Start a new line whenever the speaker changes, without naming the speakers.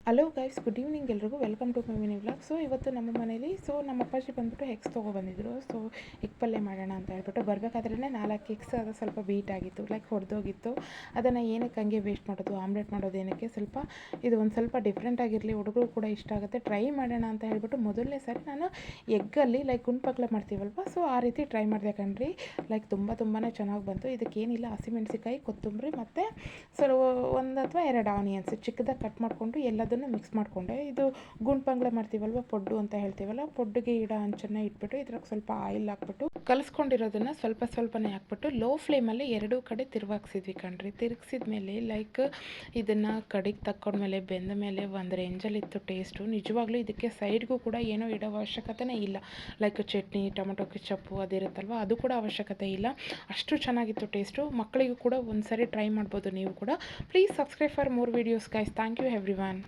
Hello guys, good evening ಎಲ್ರಿಗೂ. Welcome to my mini vlog. So ಇವತ್ತು ನಮ್ಮ ಮನೇಲಿ ನಮ್ಮ ಅಪ್ಪಾಜಿ ಬಂದುಬಿಟ್ಟು ಎಗ್ಸ್ ತೊಗೊಬಂದಿದ್ರು. ಸೊ ಎಗ್ ಪಲ್ಯ ಮಾಡೋಣ ಅಂತ ಹೇಳ್ಬಿಟ್ಟು ಬರಬೇಕಾದ್ರೇ 4 ಎಗ್ಸ್ ಅದು ಸ್ವಲ್ಪ ಬೀಟ್ ಆಗಿತ್ತು, ಲೈಕ್ ಹೊಡೆದೋಗಿತ್ತು. ಅದನ್ನು ಏನಕ್ಕೆ ಹಂಗೆ ವೇಸ್ಟ್ ಮಾಡೋದು, ಆಮ್ಲೆಟ್ ಮಾಡೋದು ಏನಕ್ಕೆ, ಇದು ಒಂದು ಸ್ವಲ್ಪ ಡಿಫ್ರೆಂಟ್ ಆಗಿರಲಿ, ಹುಡುಗರು ಕೂಡ ಇಷ್ಟ ಆಗುತ್ತೆ, ಟ್ರೈ ಮಾಡೋಣ ಅಂತ ಹೇಳ್ಬಿಟ್ಟು ಮೊದಲನೇ ಸಾರಿ ನಾನು ಎಗ್ಗಲ್ಲಿ ಲೈಕ್ ಗುಂಡ್ಪಗ್ಲ ಮಾಡ್ತೀವಲ್ವ, ಸೊ ಆ ರೀತಿ ಟ್ರೈ ಮಾಡಿದೆ ಕಣ್ರಿ. ಲೈಕ್ ತುಂಬಾ ಚೆನ್ನಾಗಿ ಬಂತು. ಇದಕ್ಕೇನಿಲ್ಲ, ಹಸಿಮೆಣಸಿಕಾಯಿ, ಕೊತ್ತಂಬರಿ ಮತ್ತು ಒಂದು ಅಥವಾ 2 ಆನಿಯನ್ಸ್ ಚಿಕ್ಕದಾಗಿ ಕಟ್ ಮಾಡಿಕೊಂಡು ಎಲ್ಲದನ್ನು ಮಿಕ್ಸ್ ಮಾಡಿಕೊಂಡೆ. ಇದು ಗುಂಡ್ಪಂಗ್ಲ ಮಾಡ್ತೀವಲ್ವ, ಪೊಡ್ಡು ಅಂತ ಹೇಳ್ತೀವಲ್ಲ, ಪೊಡ್ಡುಗೆ ಹಂಚನ್ನು ಇಟ್ಬಿಟ್ಟು ಇದ್ರಾಗ ಸ್ವಲ್ಪ ಆಯಿಲ್ ಹಾಕ್ಬಿಟ್ಟು ಕಲಿಸ್ಕೊಂಡಿರೋದನ್ನು ಸ್ವಲ್ಪನೇ ಹಾಕ್ಬಿಟ್ಟು ಲೋ ಫ್ಲೇಮಲ್ಲಿ 2 ಕಡೆ ತಿರುಗಿಸಿದ್ವಿ ಕಣ್ರಿ. ತಿರುಗಿಸಿದ್ಮೇಲೆ ಲೈಕ್ ಇದನ್ನು ಕಡೆಗೆ ತಕ್ಕೊಂಡ್ಮೇಲೆ ಬೆಂದ ಮೇಲೆ ಒಂದು ರೇಂಜಲ್ಲಿತ್ತು ಟೇಸ್ಟು. ನಿಜವಾಗ್ಲೂ ಇದಕ್ಕೆ ಸೈಡ್ಗೂ ಕೂಡ ಏನೋ ಇಡೋ ಅವಶ್ಯಕತೆನೇ ಇಲ್ಲ. ಲೈಕ್ ಚಟ್ನಿ, ಟೊಮೊಟೊ ಕೆಚಪ್ಪು ಅದಿರುತ್ತಲ್ವ, ಅದು ಕೂಡ ಅವಶ್ಯಕತೆ ಇಲ್ಲ. ಅಷ್ಟು ಚೆನ್ನಾಗಿತ್ತು ಟೇಸ್ಟು. ಮಕ್ಕಳಿಗೂ ಕೂಡ ಒಂದು ಸಾರಿ ಟ್ರೈ ಮಾಡ್ಬೋದು ನೀವು ಕೂಡ. Please subscribe for more videos guys. Thank you every one.